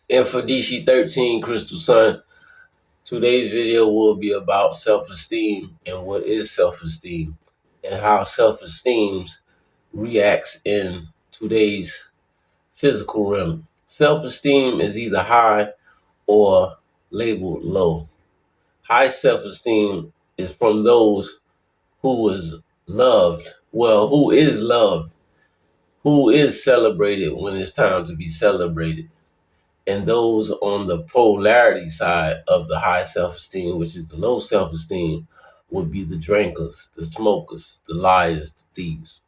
Mfundishi13CrystalSun. Today's video will be about self-esteem and what is self-esteem and how self-esteem reacts in today's physical realm. Self-esteem is either high or labeled low. High self-esteem is from those who is loved, who is loved, who is celebrated when it's time to be celebrated. And those on the polarity side of the high self-esteem, which is the low self-esteem, would be the drinkers, the smokers, the liars, the thieves.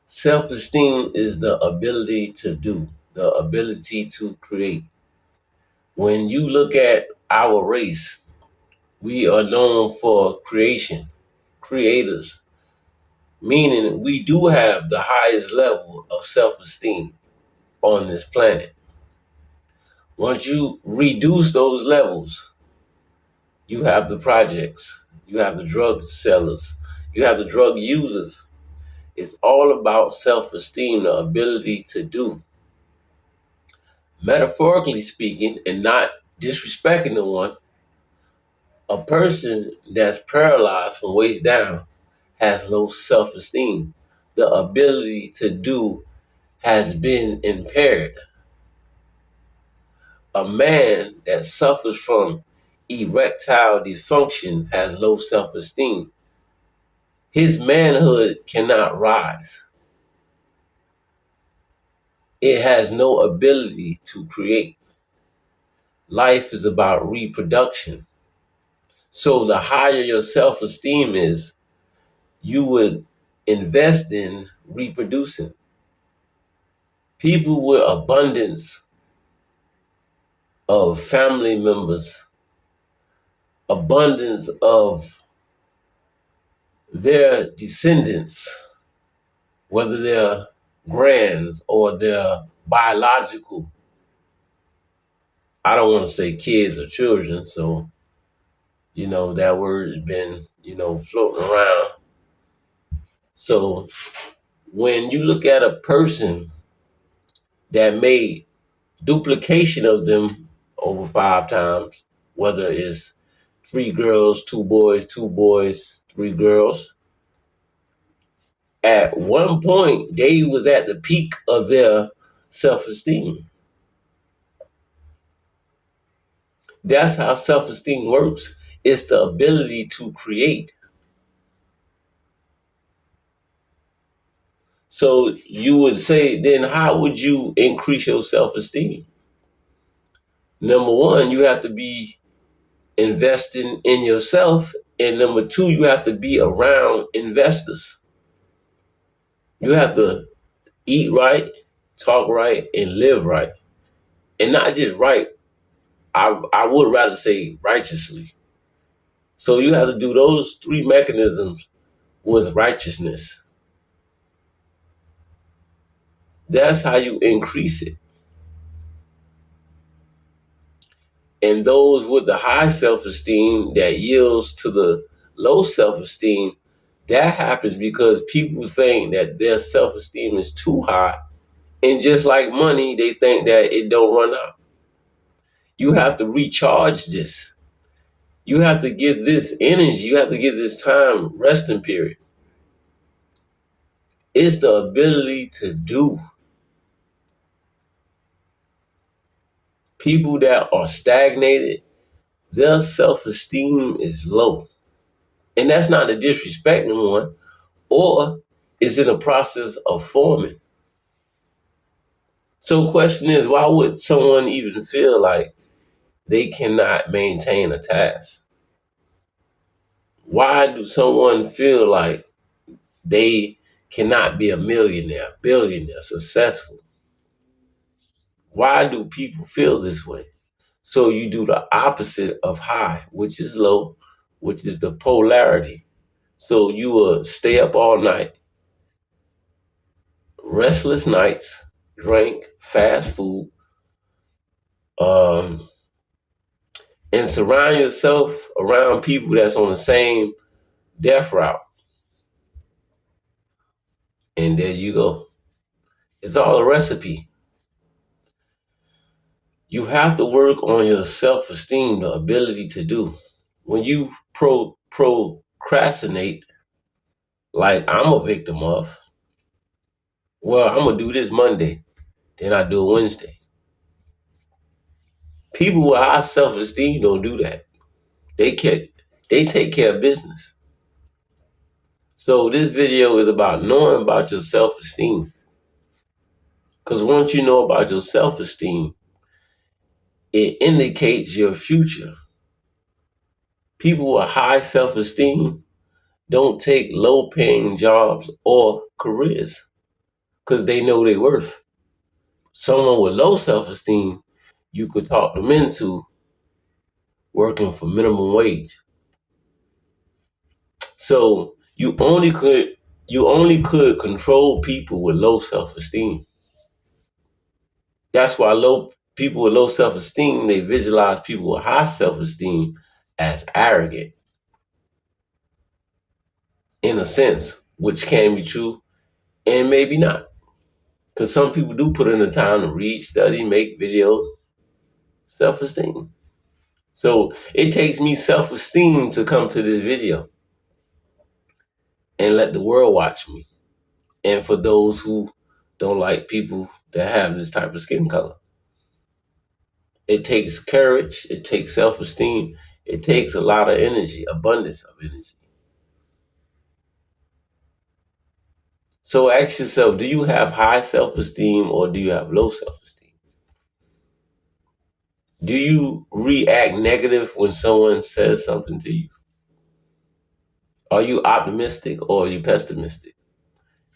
Self-esteem is the ability to do, the ability to create. When you look at our race, we are known for creation, creators, meaning we do have the highest level of self-esteem on this planet. Once you reduce those levels, you have the projects, you have the drug sellers, you have the drug users. It's all about self-esteem, the ability to do. Metaphorically speaking, and not disrespecting the one, a person that's paralyzed from waist down has low self-esteem. The ability to do has been impaired. A man that suffers from erectile dysfunction has low self-esteem. His manhood cannot rise. It has no ability to create. Life is about reproduction. So the higher your self-esteem is, you would invest in reproducing. People with abundance of family members, abundance of their descendants, whether they're grands or they're biological. I don't want to say kids or children, so that word has been, floating around. So when you look at a person that made duplication of them over 5 times, whether it's 3 girls, 2 boys, 2 boys, 3 girls, at one point they was at the peak of their self-esteem. That's how self-esteem works. It's the ability to create. So you would say, then how would you increase your self-esteem? Number one, you have to be investing in yourself. And number two, you have to be around investors. You have to eat right, talk right, and live right. And not just right. I would rather say righteously. So you have to do those 3 mechanisms with righteousness. That's how you increase it. And those with the high self-esteem that yields to the low self-esteem, that happens because people think that their self-esteem is too high. And just like money, they think that it don't run out. You have to recharge this. You have to give this energy. You have to give this time resting period. It's the ability to do. People that are stagnated, their self-esteem is low. And that's not a disrespecting one, or is in a process of forming. So the question is, why would someone even feel like they cannot maintain a task? Why do someone feel like they cannot be a millionaire, billionaire, successful? Why do people feel this way? So you do the opposite of high, which is low, which is the polarity. So you will stay up all night, restless nights, drink, fast food, and surround yourself around people that's on the same death route. And there you go. It's all a recipe. You have to work on your self-esteem, the ability to do. When you procrastinate, like I'm a victim of, well, I'm gonna do this Monday, then I do it Wednesday. People with high self-esteem don't do that. They can they take care of business. So this video is about knowing about your self-esteem. Because once you know about your self-esteem, it indicates your future. People with high self-esteem don't take low-paying jobs or careers because they know their worth. Someone with low self-esteem, you could talk them into working for minimum wage. So you only could control people with low self-esteem. That's why people with low self-esteem, they visualize people with high self-esteem as arrogant in a sense, which can be true and maybe not. Because some people do put in the time to read, study, make videos, self-esteem. So it takes me self-esteem to come to this video and let the world watch me. And for those who don't like people that have this type of skin color. It takes courage, it takes self-esteem, it takes a lot of energy, abundance of energy. So ask yourself, do you have high self-esteem or do you have low self-esteem? Do you react negative when someone says something to you? Are you optimistic or are you pessimistic?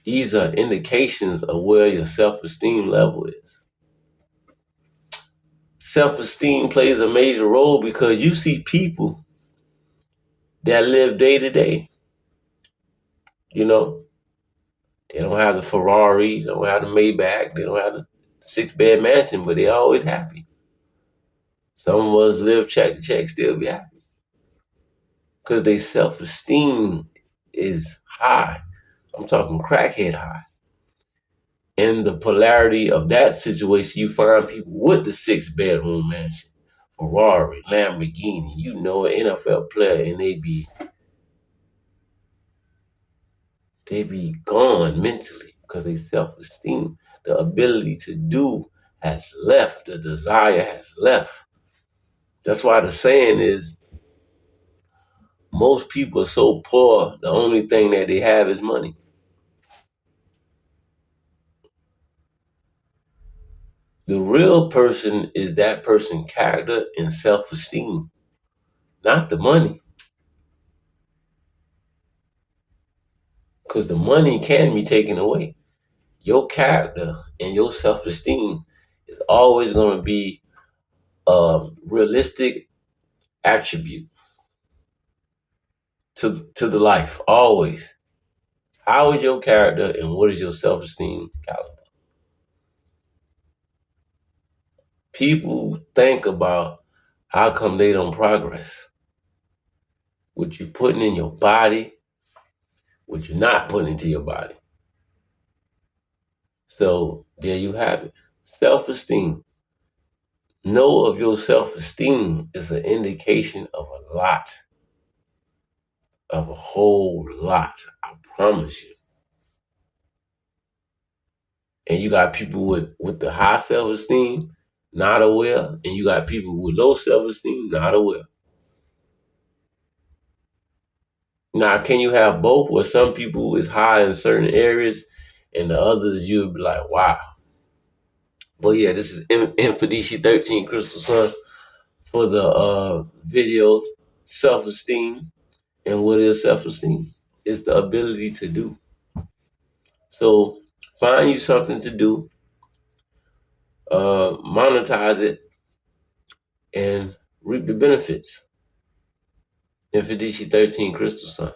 These are indications of where your self-esteem level is. Self-esteem plays a major role because you see people that live day to day. You know, they don't have the Ferrari, they don't have the Maybach, they don't have the 6-bed mansion, but they're always happy. Some of us live check to check, still be happy. Because their self-esteem is high. I'm talking crackhead high. In the polarity of that situation, you find people with the 6-bedroom mansion, Ferrari, Lamborghini, you know, an NFL player, and they be gone mentally because their self-esteem, the ability to do has left, the desire has left. That's why the saying is, most people are so poor, the only thing that they have is money. The real person is that person's character and self-esteem, not the money. Because the money can be taken away. Your character and your self-esteem is always going to be a realistic attribute to the life, always. How is your character and what is your self-esteem caliber? People think about how come they don't progress. What you putting in your body, what you're not putting into your body. So there you have it. Self-esteem. Know of your self-esteem is an indication of a lot, of a whole lot. I promise you. And you got people with the high self-esteem, not aware, and you got people with low self-esteem, not aware. Now, can you have both where some people is high in certain areas and the others you'll be like, wow. But yeah, this is Mfundishi13CrystalSun for the videos, self-esteem. And what is self-esteem? It's the ability to do. So find you something to do, monetize it, and reap the benefits. Mfundishi13CrystalSun.